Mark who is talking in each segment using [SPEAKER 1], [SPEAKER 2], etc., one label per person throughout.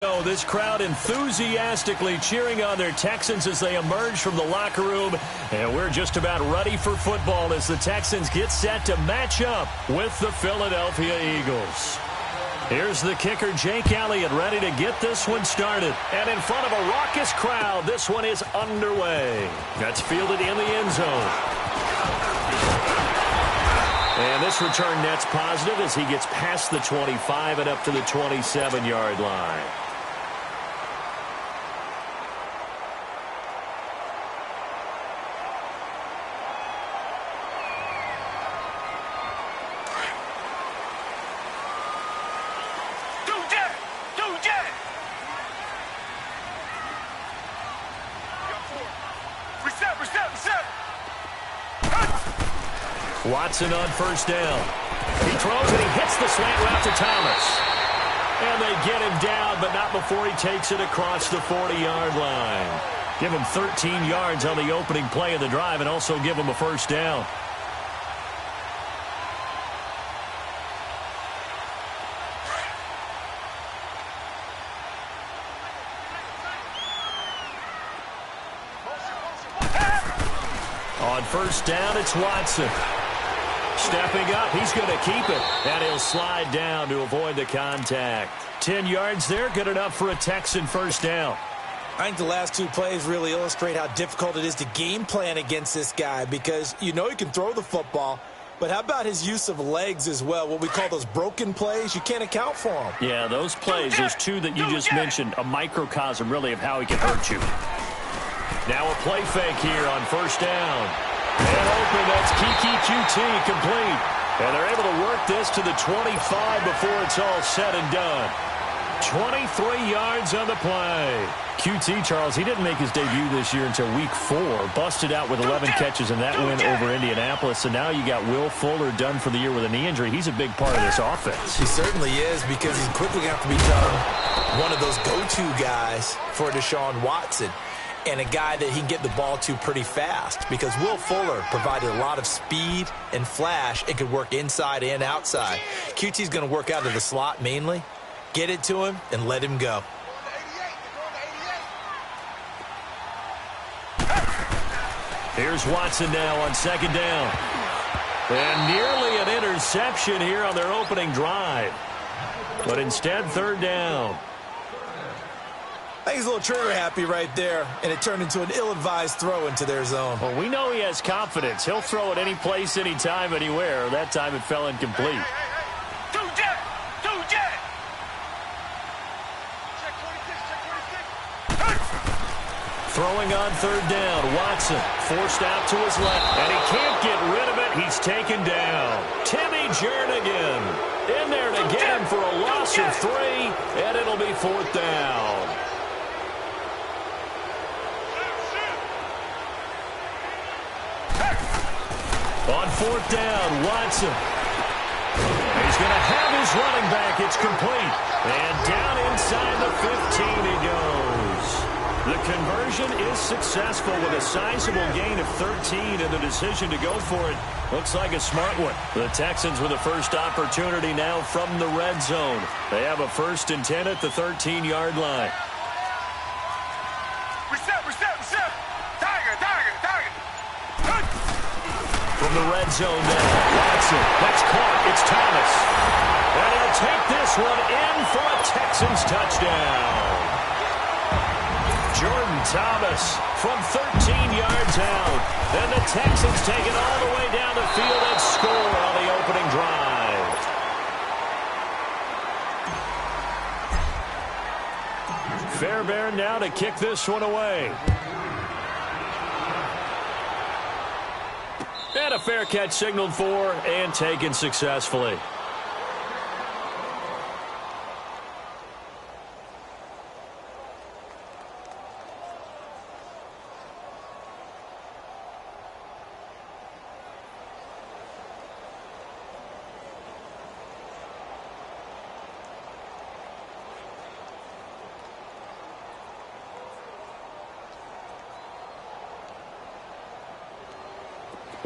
[SPEAKER 1] This crowd enthusiastically cheering on their Texans as they emerge from the locker room. And we're just about ready for football as the Texans get set to match up with the Philadelphia Eagles. Here's the kicker, Jake Elliott, ready to get this one started. And in front of a raucous crowd, this one is underway. That's fielded in the end zone. And this return net's positive as he gets past the 25 and up to the 27-yard line. Watson on first down. He throws and he hits the slant route to Thomas. And they get him down, but not before he takes it across the 40-yard line. Give him 13 yards on the opening play of the drive and also give him a first down. On first down, it's Watson. Stepping up, he's going to keep it. And he'll slide down to avoid the contact. 10 yards there, good enough for a Texan first down.
[SPEAKER 2] I think the last two plays really illustrate how difficult it is to game plan against this guy because you know he can throw the football, but how about his use of legs as well? What we call those broken plays, you can't account for them.
[SPEAKER 1] Yeah, those plays, those two that you just mentioned, a microcosm really of how he can hurt you. Now a play fake here on first down. And open, that's Kiki QT complete. And they're able to work this to the 25 before it's all said and done. 23 yards on the play. QT, Charles, he didn't make his debut this year until week 4. Busted out with 11 catches in that win over Indianapolis. And now you got Will Fuller done for the year with a knee injury. He's a big part of this offense.
[SPEAKER 2] He certainly is because he's quickly going to have to become one of those go-to guys for Deshaun Watson. And a guy that he can get the ball to pretty fast because Will Fuller provided a lot of speed and flash and could work inside and outside. QT's going to work out of the slot mainly. Get it to him and let him go.
[SPEAKER 1] Here's Watson now on second down. And nearly an interception here on their opening drive. But instead, third down.
[SPEAKER 2] I think he's a little trigger happy right there, and it turned into an ill-advised throw into their zone.
[SPEAKER 1] Well, we know he has confidence. He'll throw it any place, anytime, anywhere. That time it fell incomplete. Throwing on third down, Watson forced out to his left, and he can't get rid of it. He's taken down. Timmy Jernigan in there to get him for a loss of 3, and it'll be fourth down. On fourth down, Watson. He's going to have his running back. It's complete. And down inside the 15 he goes. The conversion is successful with a sizable gain of 13 and the decision to go for it. Looks like a smart one. The Texans with the first opportunity now from the red zone. They have a 1st and 10 at the 13-yard line. From the red zone now, Watson. That's caught. It's Thomas. And he'll take this one in for a Texans touchdown. Jordan Thomas from 13 yards out. And the Texans take it all the way down the field and score on the opening drive. Fairbairn now to kick this one away. And a fair catch signaled for and taken successfully.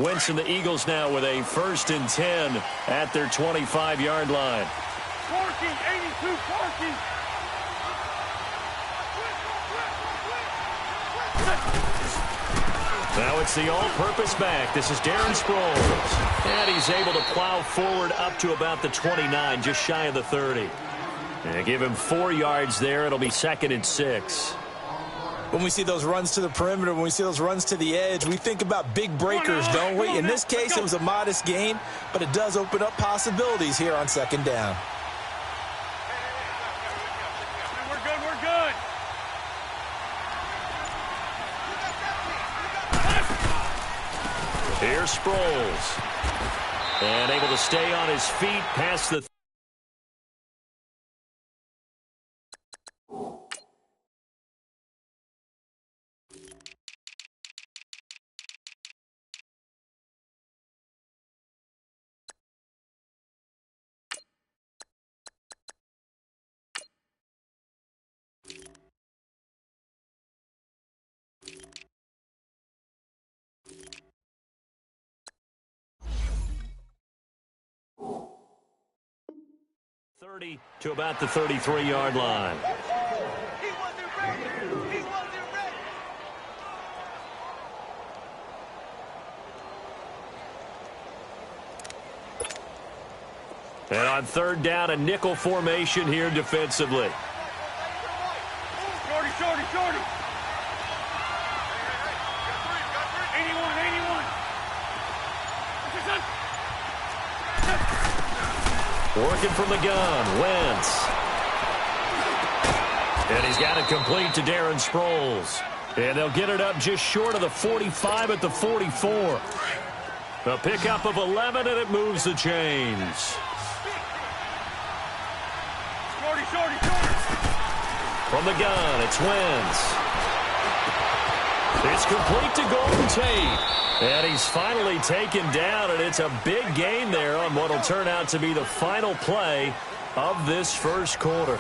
[SPEAKER 1] Winston, the Eagles now with a 1st and 10 at their 25-yard line.
[SPEAKER 3] Parking, 82, parking.
[SPEAKER 1] Now it's the all-purpose back. This is Darren Sproles. And he's able to plow forward up to about the 29, just shy of the 30. And give him 4 yards there. It'll be 2nd and 6.
[SPEAKER 2] When we see those runs to the perimeter, when we see those runs to the edge, we think about big breakers, don't we? In this case, it was a modest gain, but it does open up possibilities here on 2nd down.
[SPEAKER 3] We're good, we're good.
[SPEAKER 1] Here's Sproles. And able to stay on his feet past the 30 to about the 33-yard line.
[SPEAKER 3] He wasn't ready. He wasn't ready.
[SPEAKER 1] And on 3rd down, a nickel formation here defensively.
[SPEAKER 3] Shorty, shorty, shorty. 81, 81.
[SPEAKER 1] Working from the gun, Wentz. And he's got it complete to Darren Sproles. And they'll get it up just short of the 45 at the 44. A pickup of 11, and it moves the chains.
[SPEAKER 3] Shorty, shorty, shorty.
[SPEAKER 1] From the gun, it's Wentz. It's complete to Golden Tate. And he's finally taken down, and it's a big gain there on what will turn out to be the final play of this first quarter.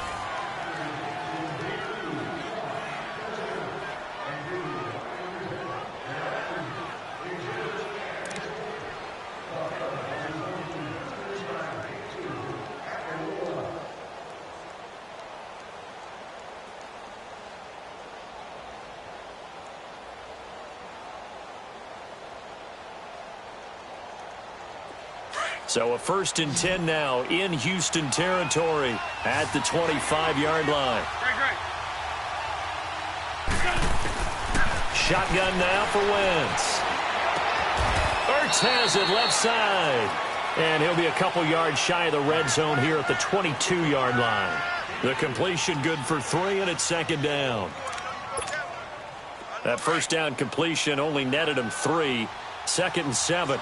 [SPEAKER 1] So a 1st and 10 now in Houston territory at the 25-yard line.
[SPEAKER 3] Great.
[SPEAKER 1] Shotgun now for Wentz. Ertz has it left side. And he'll be a couple yards shy of the red zone here at the 22-yard line. The completion good for 3, and it's 2nd down. That 1st down completion only netted him 3. 2nd and 7.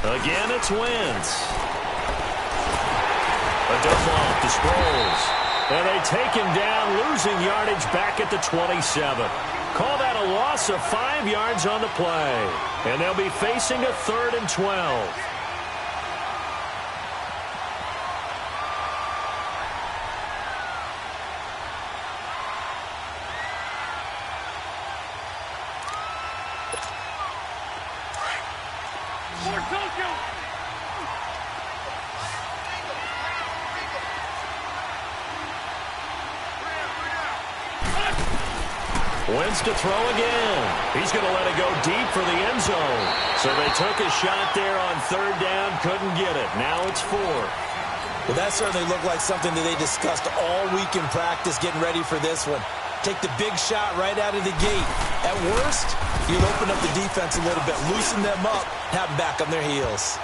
[SPEAKER 1] Again, it's Wentz. A dump off to Sproles. And they take him down, losing yardage back at the 27. Call that a loss of 5 yards on the play. And they'll be facing a 3rd and 12. Wentz to throw again. He's going to let it go deep for the end zone. So they took a shot there on 3rd down, couldn't get it. Now it's 4.
[SPEAKER 2] Well, that certainly looked like something that they discussed all week in practice, getting ready for this one. Take the big shot right out of the gate. At worst, you'll open up the defense a little bit, loosen them up, have them back on their heels.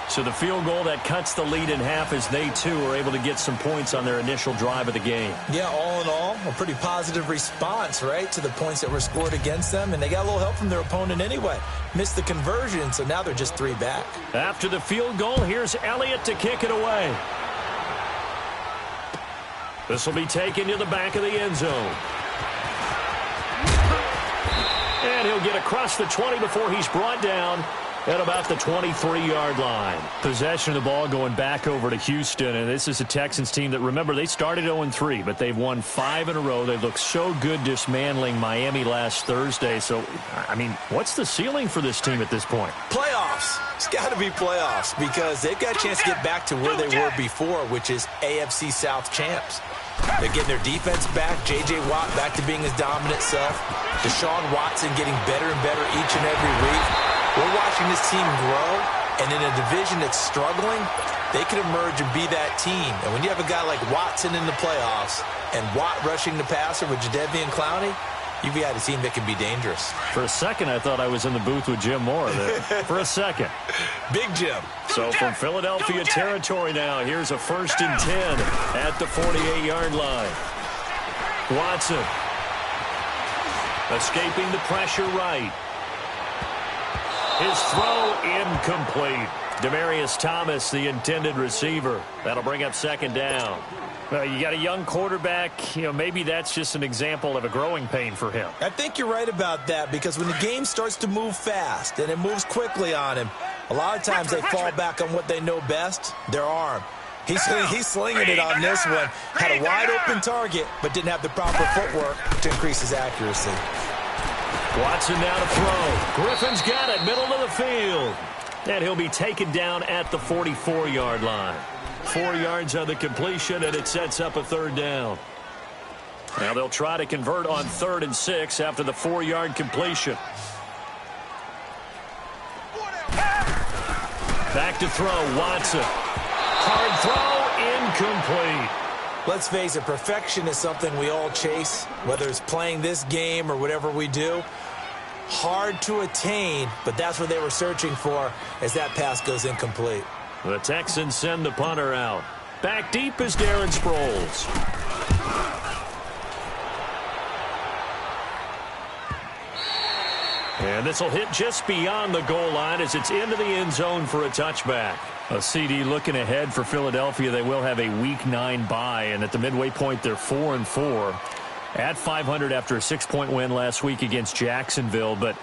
[SPEAKER 1] So the field goal that cuts the lead in half as they, too, are able to get some points on their initial drive of the game.
[SPEAKER 2] Yeah, all in all, a pretty positive response, right, to the points that were scored against them. And they got a little help from their opponent anyway. Missed the conversion, so now they're just 3 back.
[SPEAKER 1] After the field goal, here's Elliott to kick it away. This will be taken to the back of the end zone. And he'll get across the 20 before he's brought down at about the 23-yard line. Possession of the ball going back over to Houston, and this is a Texans team that, remember, they started 0-3, but they've won 5 in a row. They looked so good dismantling Miami last Thursday. So, I mean, what's the ceiling for this team at this point?
[SPEAKER 2] Playoffs. got to be playoffs because they've got a chance to get back to where they were before, which is AFC South champs. They're getting their defense back. J.J. Watt back to being his dominant self. Deshaun Watson getting better and better each and every week. We're watching this team grow, and in a division that's struggling, they can emerge and be that team. And when you have a guy like Watson in the playoffs and Watt rushing the passer with Jadeveon Clowney, you've got a team that can be dangerous.
[SPEAKER 1] For a second, I thought I was in the booth with Jim Moore there. For a second.
[SPEAKER 2] Big Jim.
[SPEAKER 1] So from Philadelphia territory now, here's a 1st and 10 at the 48-yard line. Watson escaping the pressure right. His throw incomplete. Demaryius Thomas, the intended receiver. That'll bring up 2nd down. Well, you got a young quarterback. Maybe that's just an example of a growing pain for him.
[SPEAKER 2] I think you're right about that because when the game starts to move fast and it moves quickly on him, a lot of times they fall back on what they know best, their arm. He's slinging it on this one. Had a wide-open target, but didn't have the proper footwork to increase his accuracy.
[SPEAKER 1] Watson now to throw. Griffin's got it, middle of the field. And he'll be taken down at the 44-yard line. 4 yards on the completion, and it sets up a 3rd down. Now they'll try to convert on 3rd and 6 after the 4-yard completion. Back to throw, Watson. Hard throw, incomplete.
[SPEAKER 2] Let's face it, perfection is something we all chase, whether it's playing this game or whatever we do. Hard to attain, but that's what they were searching for as that pass goes incomplete.
[SPEAKER 1] The Texans send the punter out. Back deep is Darren Sproles. And this will hit just beyond the goal line as it's into the end zone for a touchback. A CD looking ahead for Philadelphia. They will have a Week 9 bye, and at the midway point, they're 4-4. At 500 after a 6-point win last week against Jacksonville, but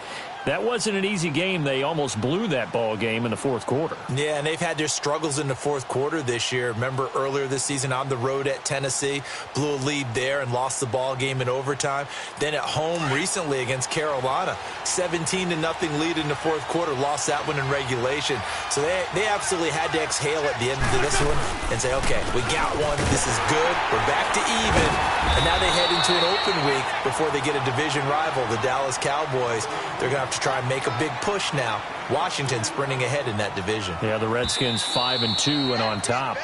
[SPEAKER 1] that wasn't an easy game. They almost blew that ball game in the 4th quarter.
[SPEAKER 2] Yeah, and they've had their struggles in the 4th quarter this year. Remember earlier this season on the road at Tennessee, blew a lead there and lost the ball game in overtime. Then at home recently against Carolina, 17-0 lead in the 4th quarter, lost that one in regulation. So they absolutely had to exhale at the end of this one and say, okay, we got one. This is good. We're back to even. And now they head into an open week before they get a division rival, the Dallas Cowboys. They're going to have to try and make a big push now. Washington sprinting ahead in that division.
[SPEAKER 1] Yeah, the Redskins 5-2 and on top.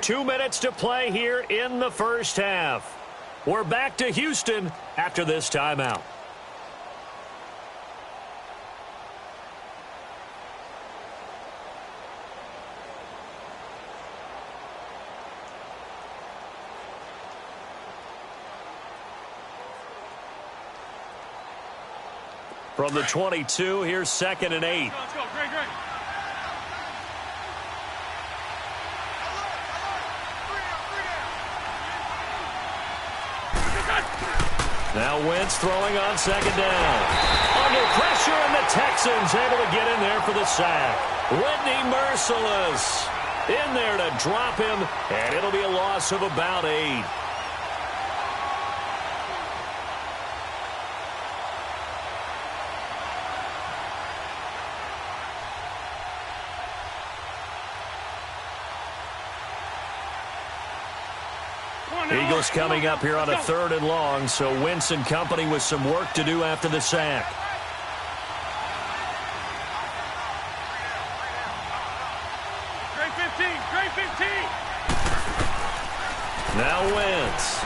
[SPEAKER 1] Two minutes to play here in the first half. We're back to Houston after this timeout. From the 22, here's 2nd and 8.
[SPEAKER 3] Let's go, Greg.
[SPEAKER 1] Now Wentz throwing on 2nd down. Under pressure, and the Texans able to get in there for the sack. Whitney Merciless in there to drop him, and it'll be a loss of about 8. Eagles coming up here on a 3rd and long, so Wentz and company with some work to do after the sack.
[SPEAKER 3] Greg 15, Greg 15.
[SPEAKER 1] Now Wentz.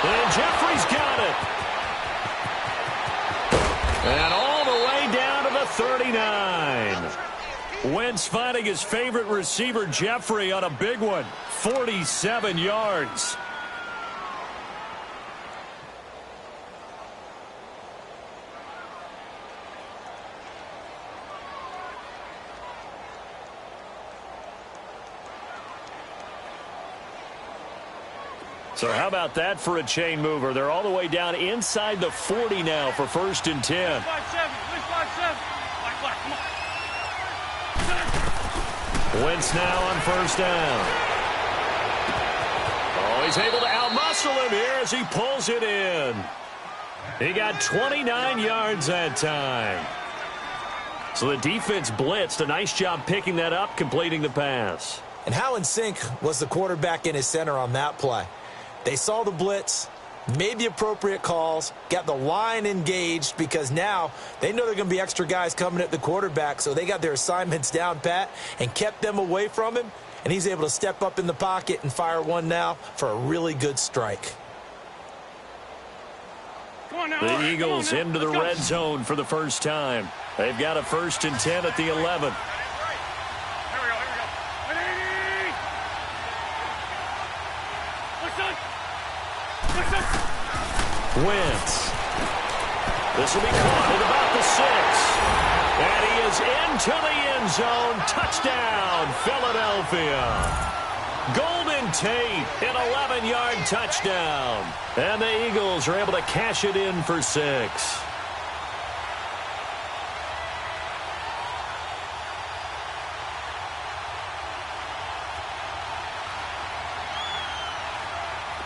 [SPEAKER 1] And Jeffrey's got it. And all the way down to the 39. Wentz finding his favorite receiver, Jeffrey, on a big one. 47 yards. So how about that for a chain mover? They're all the way down inside the 40 now for 1st and 10.
[SPEAKER 3] 5-7, 5-7. Come on.
[SPEAKER 1] Wentz now on 1st down. Oh, he's able to outmuscle hustle him here as he pulls it in. He got 29 yards that time. So the defense blitzed. A nice job picking that up, completing the pass.
[SPEAKER 2] And how in sync was the quarterback and his center on that play? They saw the blitz, made the appropriate calls, got the line engaged because now they know there are going to be extra guys coming at the quarterback, so they got their assignments down pat and kept them away from him, and he's able to step up in the pocket and fire one now for a really good strike.
[SPEAKER 1] The Eagles into the red zone for the first time. They've got a 1st and 10 at the 11. Wentz. This will be caught at about the 6. And he is into the end zone. Touchdown, Philadelphia. Golden Tate, an 11-yard touchdown. And the Eagles are able to cash it in for 6.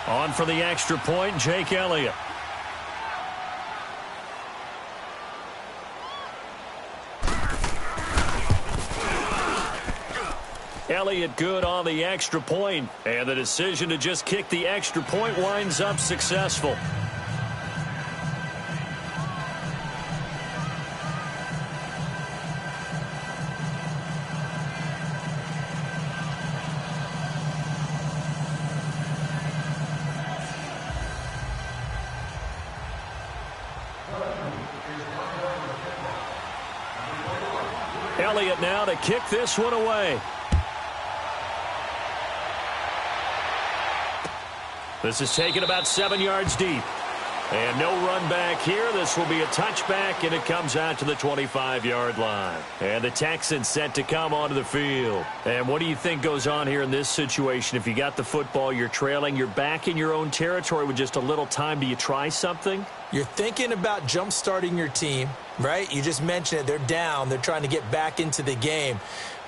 [SPEAKER 1] On for the extra point, Jake Elliott. Elliott good on the extra point, and the decision to just kick the extra point winds up successful. Elliott now to kick this one away. This is taken about 7 yards deep. And no run back here. This will be a touchback, and it comes out to the 25-yard line. And the Texans set to come onto the field. And what do you think goes on here in this situation? If you got the football, you're trailing, you're back in your own territory with just a little time. Do you try something?
[SPEAKER 2] You're thinking about jump-starting your team, right? You just mentioned it. They're down. They're trying to get back into the game.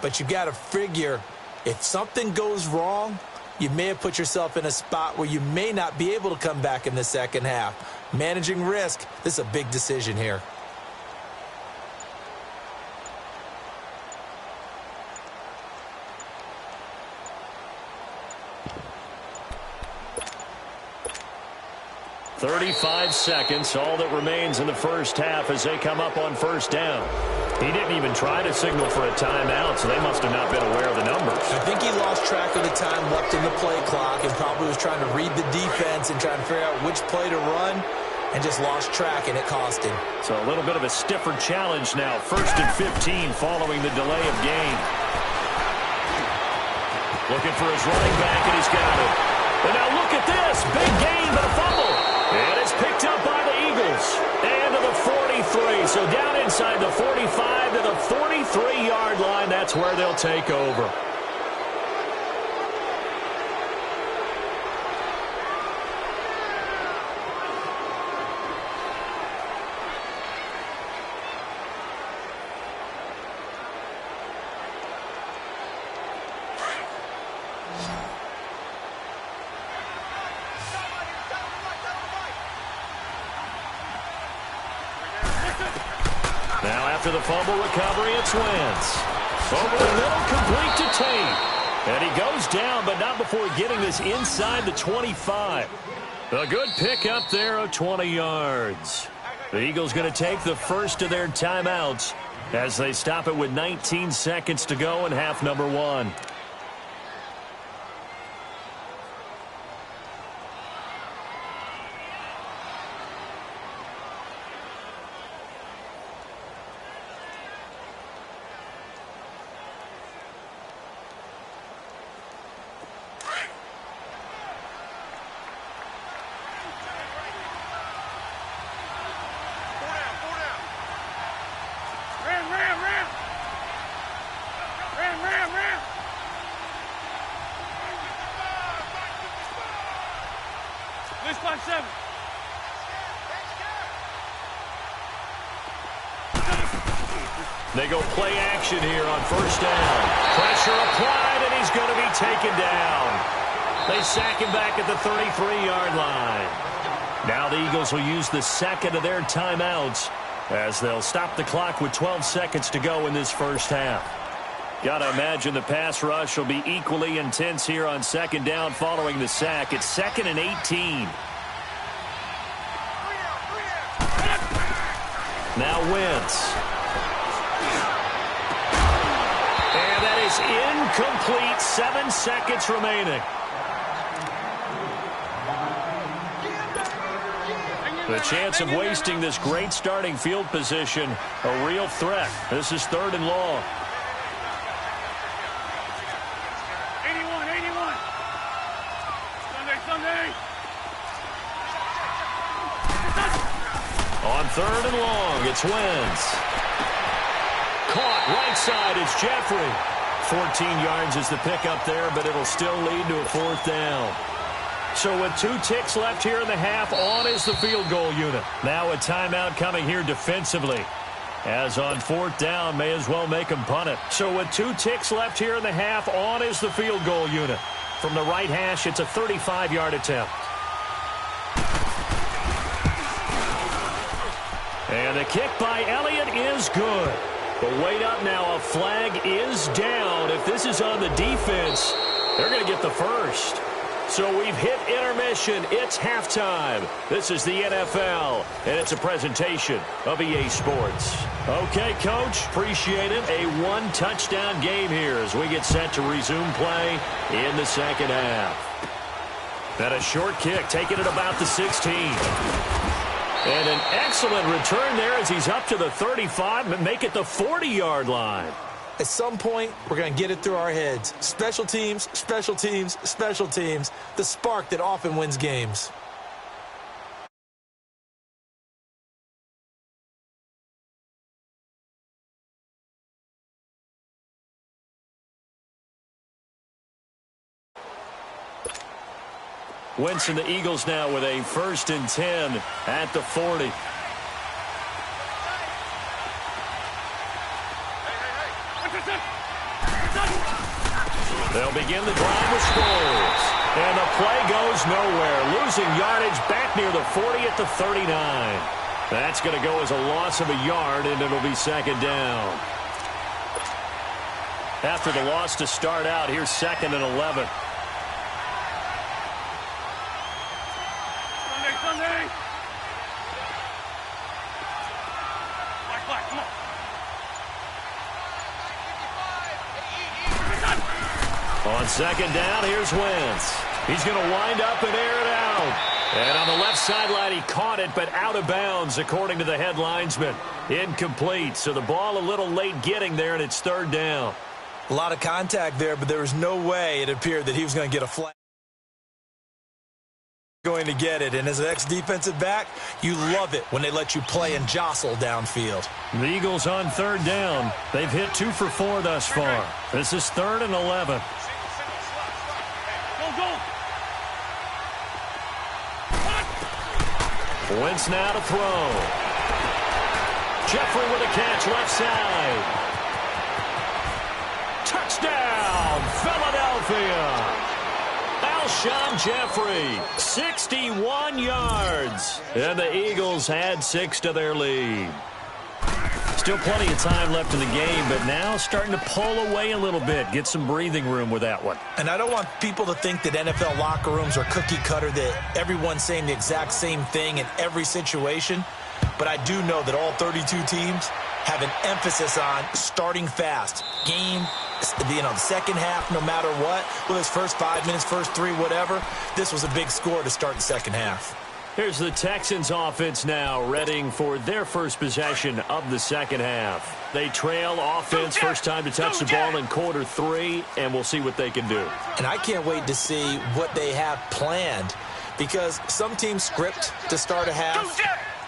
[SPEAKER 2] But you got to figure if something goes wrong, you may have put yourself in a spot where you may not be able to come back in the second half. Managing risk, this is a big decision here.
[SPEAKER 1] "35 seconds, all that remains in the first half as they come up on first down." He didn't even try to signal for a timeout, so they must have not been aware of the numbers.
[SPEAKER 2] I think he lost track of the time left in the play clock and probably was trying to read the defense and trying to figure out which play to run and just lost track, and it cost him.
[SPEAKER 1] So a little bit of a stiffer challenge now. 1st and 15 following the delay of game. Looking for his running back, and he's got it. And now look at this. Big gain, but a fumble. And it's picked up by the Eagles. And to the 43. So down inside the 45 to the 43-yard line. That's where they'll take over. After the fumble recovery, it's Wentz. Over the middle, complete to Tate. And he goes down, but not before getting this inside the 25. A good pickup there of 20 yards. The Eagles going to take the first of their timeouts as they stop it with 19 seconds to go in half number 1. They go play action here on first down. Pressure applied, and he's going to be taken down. They sack him back at the 33-yard line. Now the Eagles will use the second of their timeouts as they'll stop the clock with 12 seconds to go in this first half. Got to imagine the pass rush will be equally intense here on second down following the sack. It's 2nd and 18. Now Wentz. And that is incomplete. 7 seconds remaining. The chance of wasting this great starting field position, a real threat. This is 3rd and long.
[SPEAKER 3] 81. Sunday.
[SPEAKER 1] On 3rd and long, it's Wentz. Caught right side, it's Jeffrey. 14 yards is the pickup there, but it'll still lead to a 4th down. So with 2 ticks left here in the half, on is the field goal unit. Now a timeout coming here defensively. As on 4th down, may as well make them punt it. So with 2 ticks left here in the half, on is the field goal unit. From the right hash, it's a 35-yard attempt. And the kick by Elliott is good. But wait up now, a flag is down. If this is on the defense, they're going to get the first. So we've hit intermission. It's halftime. This is the NFL, and it's a presentation of EA Sports. Okay, Coach, appreciate it. A 1-touchdown game here as we get set to resume play in the second half. And a short kick, taking it about the 16. And an excellent return there as he's up to the 35 and make it the 40-yard line.
[SPEAKER 2] At some point, we're going to get it through our heads. Special teams, special teams, special teams. The spark that often wins games.
[SPEAKER 1] Wentz and the Eagles now with a 1st and 10 at the 40. They'll begin the drive with Sproles. And the play goes nowhere. Losing yardage back near the 40 at the 39. That's going to go as a loss of a yard, and it'll be 2nd down. After the loss to start out, here's 2nd and 11.
[SPEAKER 3] Sunday. Black, come on.
[SPEAKER 1] On 2nd down, here's Wentz. He's going to wind up and air it out. And on the left sideline, he caught it, but out of bounds, according to the head linesman. Incomplete, so the ball a little late getting there, and it's 3rd down.
[SPEAKER 2] A lot of contact there, but there was no way it appeared that he was going to get a flag. Going to get it, and as an ex-defensive back, you love it when they let you play and jostle downfield.
[SPEAKER 1] The Eagles on 3rd down. They've hit 2 for 4 thus far. This is 3rd and 11. Wentz now to throw. Jeffrey with a catch left side. Touchdown, Philadelphia. Alshon Jeffrey, 61 yards. And the Eagles had 6 to their lead. Still plenty of time left in the game, but now starting to pull away a little bit. Get some breathing room with that one.
[SPEAKER 2] And I don't want people to think that NFL locker rooms are cookie cutter, that everyone's saying the exact same thing in every situation. But I do know that all 32 teams have an emphasis on starting fast. Game, the second half, no matter what. Well, his first 5 minutes, first 3, whatever. This was a big score to start the second half.
[SPEAKER 1] Here's the Texans offense now, readying for their first possession of the second half. They trail offense, first time to touch the ball in quarter 3, and we'll see what they can do.
[SPEAKER 2] And I can't wait to see what they have planned, because some teams script to start a half.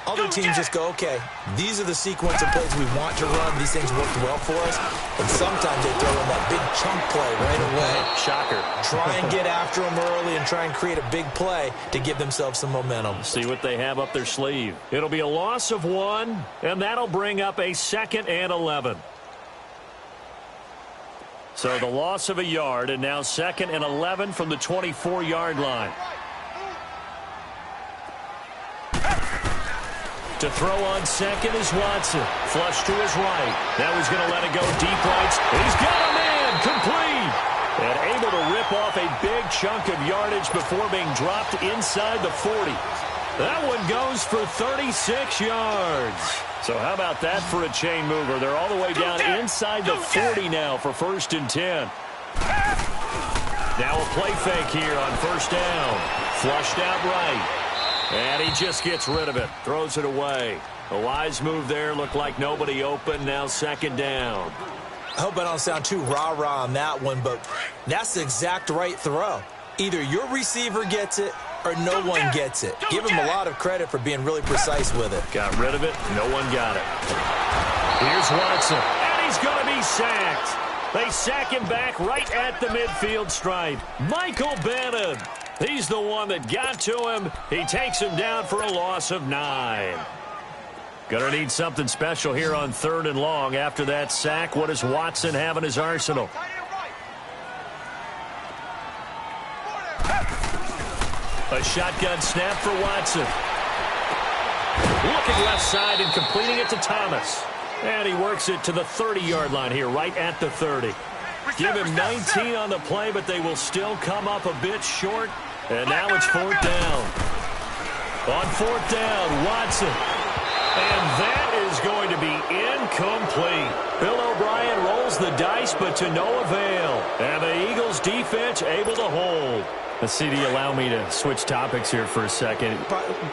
[SPEAKER 2] Other teams just go, okay, these are the sequence of plays we want to run. These things worked well for us. And sometimes they throw in that big chunk play right away.
[SPEAKER 1] Shocker.
[SPEAKER 2] Try and get after them early and try and create a big play to give themselves some momentum.
[SPEAKER 1] See what they have up their sleeve. It'll be a loss of 1, and that'll bring up a 2nd and 11. So the loss of a yard, and now 2nd and 11 from the 24-yard line. To throw on second is Watson. Flush to his right. Now he's going to let it go deep right. He's got a man. Complete. And able to rip off a big chunk of yardage before being dropped inside the 40. That one goes for 36 yards. So how about that for a chain mover? They're all the way down inside the 40 now for 1st and 10. Now a play fake here on 1st down. Flushed out right. And he just gets rid of it. Throws it away. A wise move there. Looked like nobody open. Now 2nd down.
[SPEAKER 2] I hope I don't sound too rah-rah on that one, but that's the exact right throw. Either your receiver gets it or no one gets it. Give him a lot of credit for being really precise with it.
[SPEAKER 1] Got rid of it. No one got it. Here's Watson. And he's going to be sacked. They sack him back right at the midfield stripe. Michael Bannon. He's the one that got to him. He takes him down for a loss of 9. Gonna need something special here on 3rd and long. After that sack, what does Watson have in his arsenal? A shotgun snap for Watson. Looking left side and completing it to Thomas. And he works it to the 30-yard line here, right at the 30. Give him 19 on the play, but they will still come up a bit short. And now it's 4th down. On 4th down, Watson. And that is going to be incomplete. Bill O'Brien rolls the dice, but to no avail. And the Eagles defense able to hold. CD, allow me to switch topics here for a second.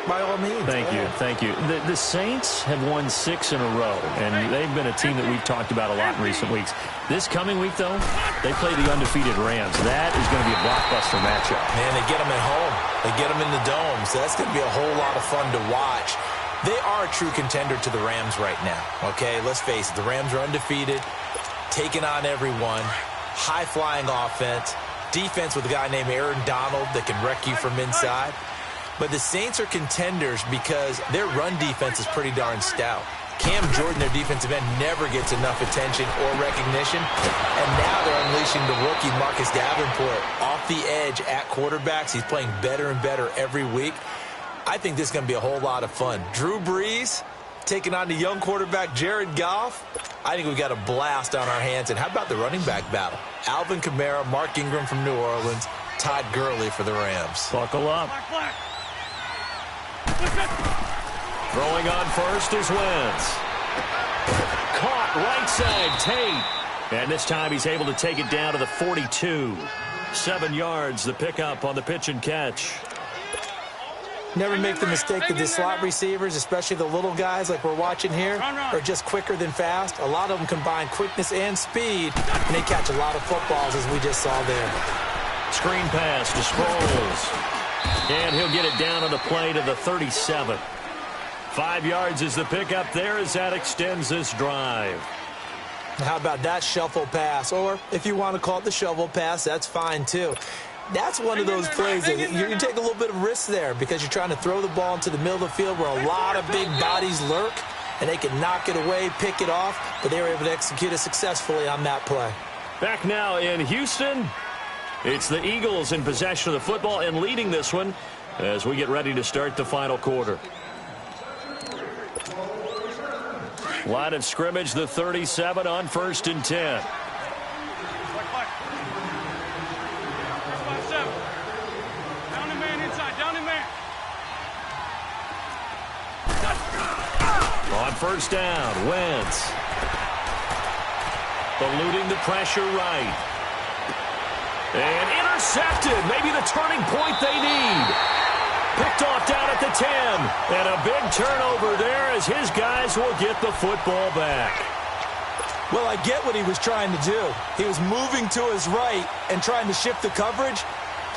[SPEAKER 2] By all means.
[SPEAKER 1] Thank you. Thank you. The Saints have won 6 in a row, and they've been a team that we've talked about a lot in recent weeks. This coming week, though, they play the undefeated Rams. That is going to be a blockbuster matchup.
[SPEAKER 2] Man, they get them at home. They get them in the dome, so that's going to be a whole lot of fun to watch. They are a true contender to the Rams right now, okay? Let's face it, the Rams are undefeated, taking on everyone, high-flying offense, defense with a guy named Aaron Donald that can wreck you from inside. But the Saints are contenders because their run defense is pretty darn stout. Cam Jordan, their defensive end, never gets enough attention or recognition. And now they're unleashing the rookie Marcus Davenport off the edge at quarterbacks. He's playing better and better every week. I think this is going to be a whole lot of fun. Drew Brees taking on the young quarterback Jared Goff. I think we've got a blast on our hands. And how about the running back battle? Alvin Kamara, Mark Ingram from New Orleans, Todd Gurley for the Rams.
[SPEAKER 1] Buckle up. Throwing on first is Wentz. Caught right side, Tate. And this time he's able to take it down to the 42. 7 yards, the pickup on the pitch and catch.
[SPEAKER 2] Never make the mistake that the slot receivers, especially the little guys like we're watching here, are just quicker than fast. A lot of them combine quickness and speed, and they catch a lot of footballs, as we just saw there.
[SPEAKER 1] Screen pass to Sproles. And he'll get it down on the play to the 37. 5 yards is the pickup there as that extends this drive.
[SPEAKER 2] How about that shuffle pass? Or if you want to call it the shovel pass, that's fine too. That's one of those plays that you take a little bit of risk there because you're trying to throw the ball into the middle of the field where a lot of big bodies lurk, and they can knock it away, pick it off, but they were able to execute it successfully on that play.
[SPEAKER 1] Back now in Houston, it's the Eagles in possession of the football and leading this one as we get ready to start the final quarter. Line of scrimmage, the 37 on 1st and 10. On 1st down, Wentz. Eluding the pressure right. And intercepted. Maybe the turning point they need. Picked off down at the 10. And a big turnover there as his guys will get the football back.
[SPEAKER 2] Well, I get what he was trying to do. He was moving to his right and trying to shift the coverage.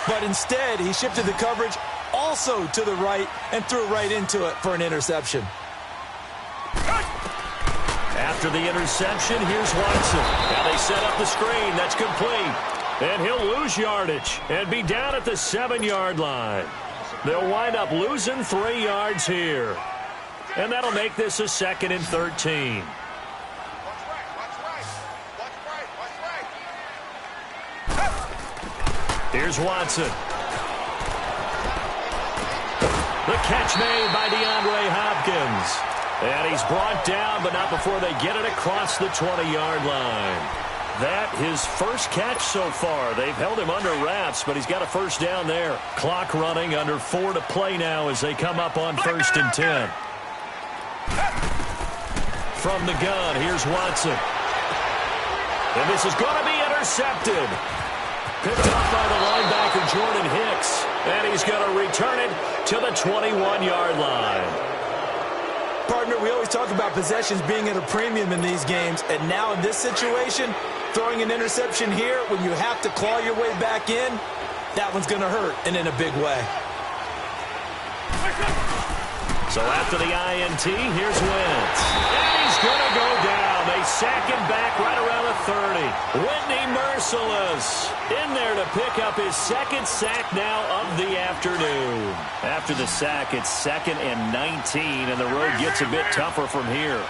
[SPEAKER 2] But instead, he shifted the coverage also to the right and threw right into it for an interception.
[SPEAKER 1] After the interception, here's Watson. Now they set up the screen. That's complete. And he'll lose yardage and be down at the 7-yard line. They'll wind up losing 3 yards here. And that'll make this a 2nd and 13. Here's Watson. The catch made by DeAndre Hopkins. And he's brought down, but not before they get it across the 20-yard line. That his first catch so far. They've held him under wraps, but he's got a first down there. Clock running, under 4 to play now as they come up on 1st and 10. From the gun, here's Watson. And this is going to be intercepted. Picked up by the linebacker, Jordan Hicks. And he's going to return it to the 21-yard line.
[SPEAKER 2] Partner, we always talk about possessions being at a premium in these games. And now in this situation, throwing an interception here when you have to claw your way back in, that one's going to hurt, and in a big way.
[SPEAKER 1] So after the INT, here's Wentz. And he's going to go down. They sack him back right around the 30. Whitney Merciless in there to pick up his second sack now of the afternoon. After the sack, it's 2nd and 19, and the road gets a bit tougher from here.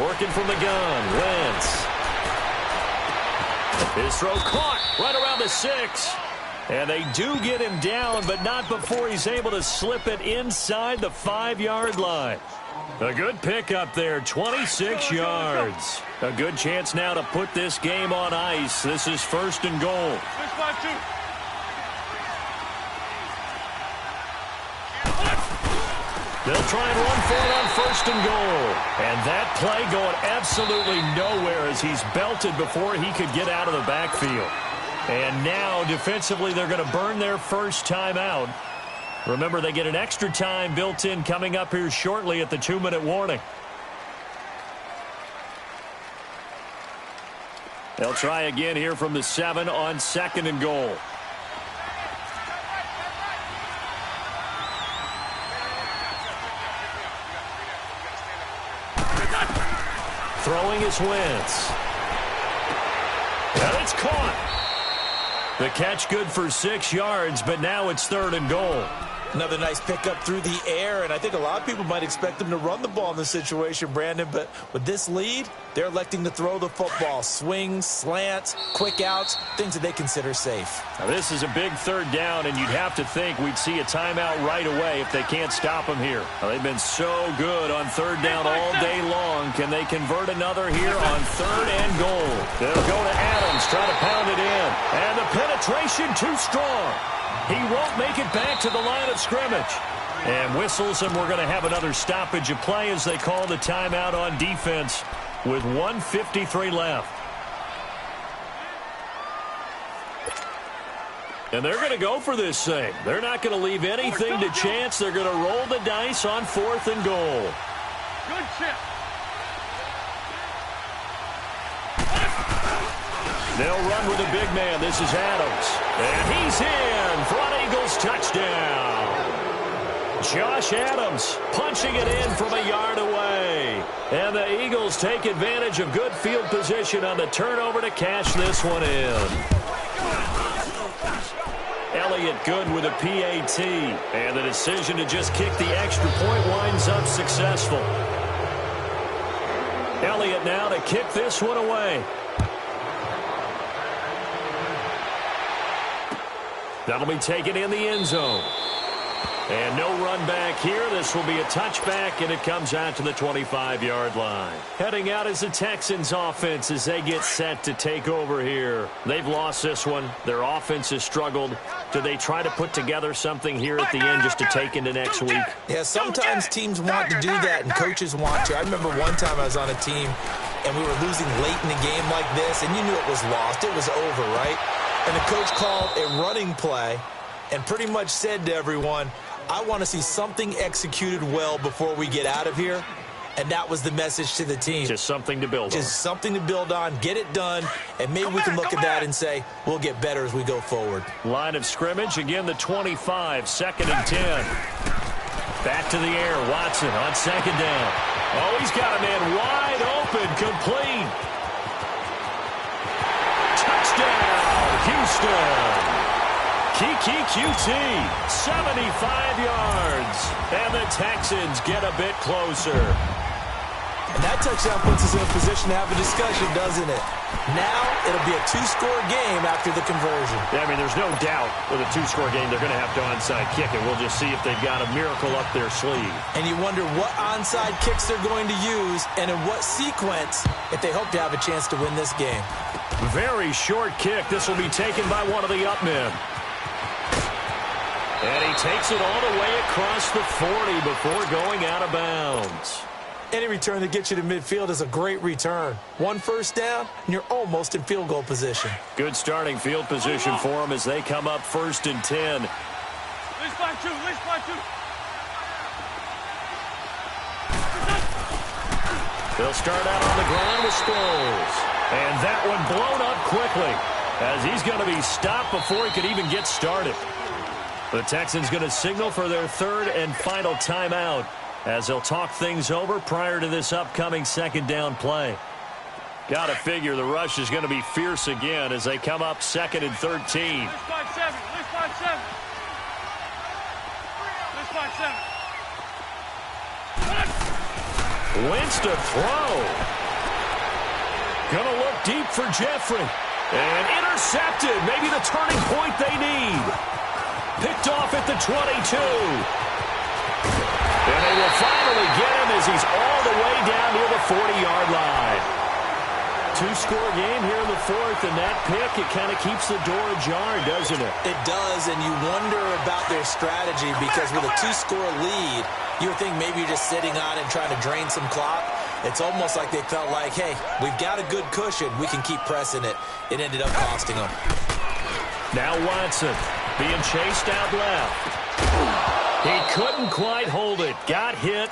[SPEAKER 1] Working from the gun, Wentz. His throw caught right around the 6. And they do get him down, but not before he's able to slip it inside the 5-yard line. A good pickup there, 26 yards. A good chance now to put this game on ice. This is 1st and goal. They'll try and run for it on 1st and goal. And that play going absolutely nowhere as he's belted before he could get out of the backfield. And now, defensively, they're going to burn their first time out. Remember, they get an extra time built in coming up here shortly at the 2-minute warning. They'll try again here from the 7 on 2nd and goal. Throwing is Wentz. And it's caught. The catch good for 6 yards, but now it's 3rd and goal.
[SPEAKER 2] Another nice pickup through the air, and I think a lot of people might expect them to run the ball in this situation, Brandon, but with this lead, they're electing to throw the football. Swings, slants, quick outs, things that they consider safe.
[SPEAKER 1] Now, this is a big 3rd down, and you'd have to think we'd see a timeout right away if they can't stop them here. Now, they've been so good on 3rd down all day long. Can they convert another here on 3rd and goal? They'll go to Adams, try to pound it in, and the penetration too strong. He won't make it back to the line of scrimmage. And whistles, and we're going to have another stoppage of play as they call the timeout on defense with 1:53 left. And they're going to go for this thing. They're not going to leave anything to chance. They're going to roll the dice on 4th and goal.
[SPEAKER 3] Good chip.
[SPEAKER 1] They'll run with a big man. This is Adams. And he's in for an Eagles touchdown. Josh Adams punching it in from a yard away. And the Eagles take advantage of good field position on the turnover to cash this one in. Elliott good with a PAT. And the decision to just kick the extra point winds up successful. Elliott now to kick this one away. That'll be taken in the end zone. And no run back here. This will be a touchback, and it comes out to the 25-yard line. Heading out is the Texans offense as they get set to take over here. They've lost this one. Their offense has struggled. Do they try to put together something here at the end just to take into next week?
[SPEAKER 2] Yeah, sometimes teams want to do that, and coaches want to. I remember one time I was on a team, and we were losing late in the game like this, and you knew it was lost. It was over, right? And the coach called a running play and pretty much said to everyone, I want to see something executed well before we get out of here. And that was the message to the team.
[SPEAKER 1] Just something to build on.
[SPEAKER 2] Just something to build on, get it done, and maybe we can look at that and say, we'll get better as we go forward.
[SPEAKER 1] Line of scrimmage, again the 25, 2nd and 10. Back to the air, Watson on 2nd down. Oh, he's got a man wide open, complete. Touchdown, Houston. Kiki QT, 75 yards. And the Texans get a bit closer.
[SPEAKER 2] And that touchdown puts us in a position to have a discussion, doesn't it? Now it'll be a two-score game after the conversion.
[SPEAKER 1] Yeah, I mean, there's no doubt with a two-score game they're going to have to onside kick it. We'll just see if they've got a miracle up their sleeve.
[SPEAKER 2] And you wonder what onside kicks they're going to use and in what sequence if they hope to have a chance to win this game.
[SPEAKER 1] Very short kick. This will be taken by one of the up men. And he takes it all the way across the 40 before going out of bounds.
[SPEAKER 2] Any return that gets you to midfield is a great return. One first down, and you're almost in field goal position.
[SPEAKER 1] Good starting field position for them as they come up 1st and 10. They'll start out on the ground with Sproles. And that one blown up quickly as he's going to be stopped before he could even get started. The Texans going to signal for their 3rd and final timeout as they'll talk things over prior to this upcoming 2nd down play. Got to figure the rush is going to be fierce again as they come up 2nd and 13. Wentz to throw. Going to look deep for Jeffrey. And intercepted. Maybe the turning point they need. Picked off at the 22. And they will finally get him as he's all the way down near the 40-yard line. Two-score game here in the 4th, and that pick, it kind of keeps the door ajar, doesn't it?
[SPEAKER 2] It does, and you wonder about their strategy because with a two-score lead, you would think maybe you're just sitting on it and trying to drain some clock. It's almost like they felt like, hey, we've got a good cushion. We can keep pressing it. It ended up costing them.
[SPEAKER 1] Now Watson being chased out left. He couldn't quite hold it. Got hit.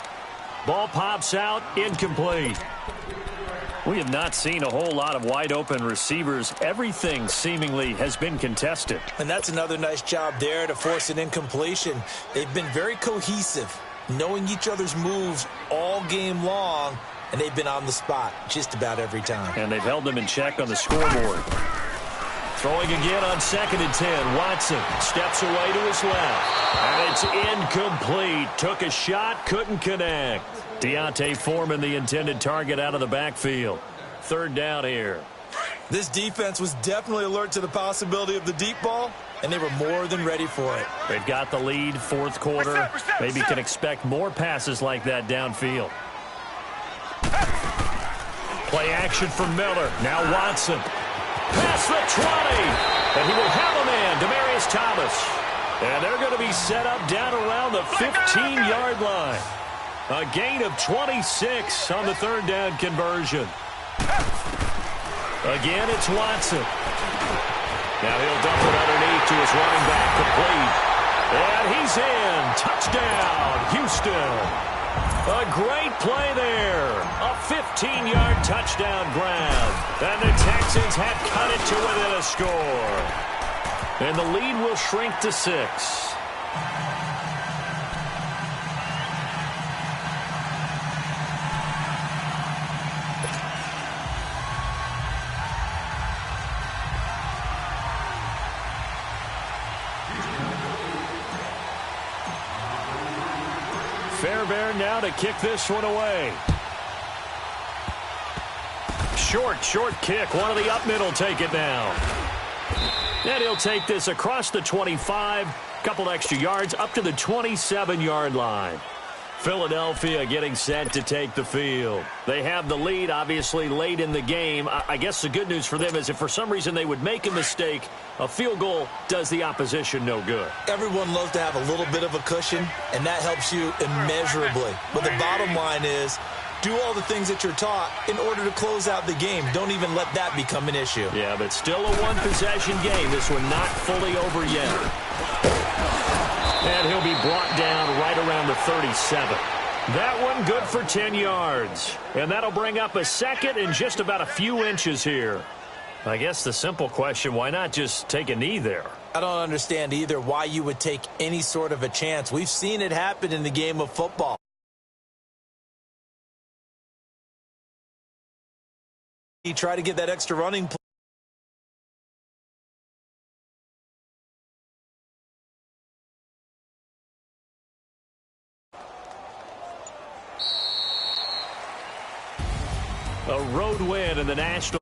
[SPEAKER 1] Ball pops out. Incomplete. We have not seen a whole lot of wide-open receivers. Everything seemingly has been contested.
[SPEAKER 2] And that's another nice job there to force an incompletion. They've been very cohesive, knowing each other's moves all game long, and they've been on the spot just about every time.
[SPEAKER 1] And they've held them in check on the scoreboard. Throwing again on 2nd and 10. Watson steps away to his left. And it's incomplete. Took a shot, couldn't connect. Deontay Foreman, the intended target, out of the backfield. 3rd down here.
[SPEAKER 2] This defense was definitely alert to the possibility of the deep ball, and they were more than ready for it.
[SPEAKER 1] They've got the lead, 4th quarter. Maybe can expect more passes like that downfield. Play action from Miller. Now Watson. Past the 20. And he will have a man, Demaryius Thomas. And they're going to be set up down around the 15-yard line. A gain of 26 on the 3rd down conversion. Again, it's Watson. Now he'll dump it underneath to his running back, complete. And he's in. Touchdown, Houston. A great play there. A 15-yard touchdown grab. And the Texans have cut it to within a score. And the lead will shrink to 6. Fairbairn now to kick this one away. Short kick. One of the up middle take it now. And he'll take this across the 25. Couple extra yards up to the 27-yard line. Philadelphia getting set to take the field. They have the lead, obviously, late in the game. I guess the good news for them is if for some reason they would make a mistake, a field goal does the opposition no good.
[SPEAKER 2] Everyone loves to have a little bit of a cushion, and that helps you immeasurably. But the bottom line is, do all the things that you're taught in order to close out the game. Don't even let that become an issue.
[SPEAKER 1] Yeah, but still a one-possession game. This one not fully over yet. And he'll be brought down right around the 37. That one good for 10 yards. And that'll bring up a 2nd and just about a few inches here. I guess the simple question, why not just take a knee there?
[SPEAKER 2] I don't understand either why you would take any sort of a chance. We've seen it happen in the game of football. You try to get that extra running play.
[SPEAKER 1] A road win in the National.